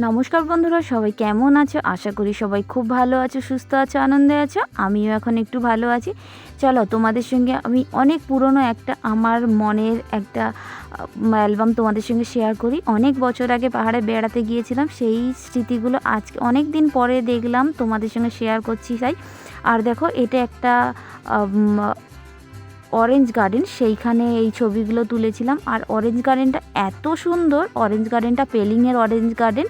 নমস্কার বন্ধুরা, সবাই কেমন আছো? আশা করি সবাই খুব ভালো আছো, সুস্থ আছো, আনন্দে আছো। আমিও এখন একটু ভালো আছি। চলো তোমাদের সঙ্গে আমি অনেক পুরনো একটা আমার মনের একটা অ্যালবাম তোমাদের সঙ্গে শেয়ার করি। অনেক বছর আগে পাহাড়ে বেড়াতে গিয়েছিলাম, সেই স্মৃতিগুলো আজকে অনেক দিন পরে দেখলাম, তোমাদের সঙ্গে শেয়ার করছি তাই। আর দেখো, এটা একটা অরেঞ্জ গার্ডেন, সেইখানে এই ছবিগুলো তুলেছিলাম। আর অরেঞ্জ গার্ডেনটা এত সুন্দর, অরেঞ্জ গার্ডেনটা পেলিংয়ের অরেঞ্জ গার্ডেন,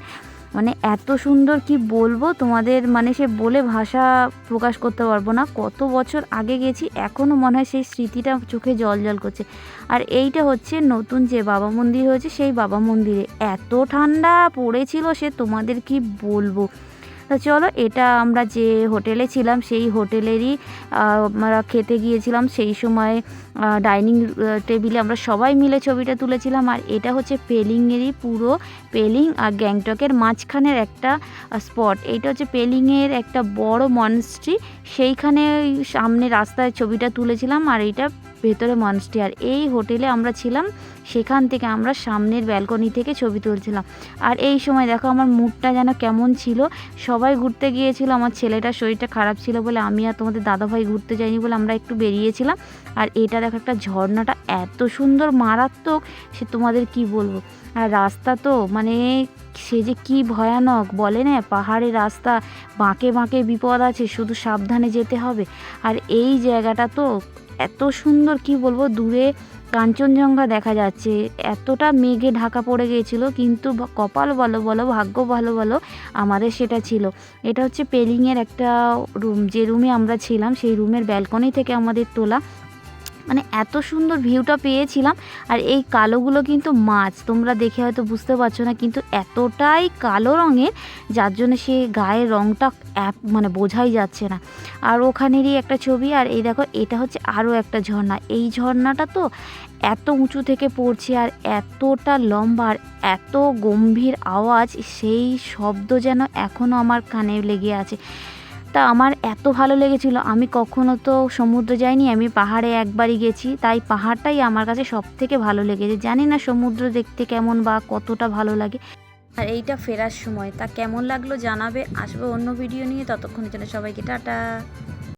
মানে এত সুন্দর কি বলবো তোমাদের, মানে সে বলে ভাষা প্রকাশ করতে পারবো না। কত বছর আগে গেছি, এখনও মনে হয় সেই স্মৃতিটা চোখে জল জল করছে। আর এইটা হচ্ছে নতুন যে বাবা মন্দির হয়েছে, সেই বাবা মন্দিরে এত ঠান্ডা পড়েছিল সে তোমাদের কি বলবো। তো চলো, এটা আমরা যে হোটেলে ছিলাম সেই হোটেলেরই আমরা খেতে গিয়েছিলাম, সেই সময় ডাইনিং টেবিলে আমরা সবাই মিলে ছবিটা তুলেছিলাম। আর এটা হচ্ছে পেলিংয়েরই, পুরো পেলিং আর গ্যাংটকের মাঝখানের একটা স্পট। এইটা হচ্ছে পেলিংয়ের একটা বড় মনস্ট্রি, সেইখানে সামনে রাস্তায় ছবিটা তুলেছিলাম। আর এইটা ভেতরে মনস্ট্রি। আর এই হোটেলে আমরা ছিলাম, সেখান থেকে আমরা সামনের ব্যালকনি থেকে ছবি তুলছিলাম। আর এই সময় দেখো আমার মুডটা যেন কেমন ছিল। সবাই ঘুরতে গিয়েছিল, আমার ছেলেটার শরীরটা খারাপ ছিল বলে আমি আর তোমাদের দাদাভাই ঘুরতে যাইনি বলে আমরা একটু বেরিয়েছিলাম। আর এটা দেখো, একটা ঝর্ণাটা এত সুন্দর, মারাত্মক, সে তোমাদের কি বলবো। আর রাস্তা তো মানে সে যে কি ভয়ানক, বলে না পাহাড়ের রাস্তা, বাঁকে বাঁকে বিপদ আছে, শুধু সাবধানে যেতে হবে। আর এই জায়গাটা তো এত সুন্দর, কি বলবো, দূরে কাঞ্চনজঙ্ঘা দেখা যাচ্ছে। এতটা মেঘে ঢাকা পড়ে গিয়েছিল, কিন্তু কপাল বলো বলো, ভাগ্য ভালো বলো, আমাদের সেটা ছিল। এটা হচ্ছে পেলিংয়ের একটা রুম, যে রুমে আমরা ছিলাম সেই রুমের ব্যালকনি থেকে আমাদের তোলা, মানে এত সুন্দর ভিউটা পেয়েছিলাম। আর এই কালোগুলো কিন্তু মাছ, তোমরা দেখে হয়তো বুঝতে পারছো না, কিন্তু এতটাই কালো রঙের, যার জন্য সে গায়ের রঙটা মানে বোঝাই যাচ্ছে না। আর ওখানেরই একটা ছবি। আর এই দেখো, এটা হচ্ছে আরও একটা ঝর্ণা। এই ঝর্ণাটা তো এত উঁচু থেকে পড়ছে, আর এতটা লম্বা, আর এত গম্ভীর আওয়াজ, সেই শব্দ যেন এখনও আমার কানে লেগে আছে। তা আমার এত ভালো লেগেছিল। আমি কখনো তো সমুদ্র যাইনি, আমি পাহাড়ে একবারই গেছি, তাই পাহাড়টাই আমার কাছে সব থেকে ভালো লেগেছে। জানি না সমুদ্র দেখতে কেমন বা কতটা ভালো লাগে। আর এইটা ফেরার সময় তা কেমন লাগলো জানাবে। আসবো অন্য ভিডিও নিয়ে, ততক্ষণের জন্য সবাইকে টাটা।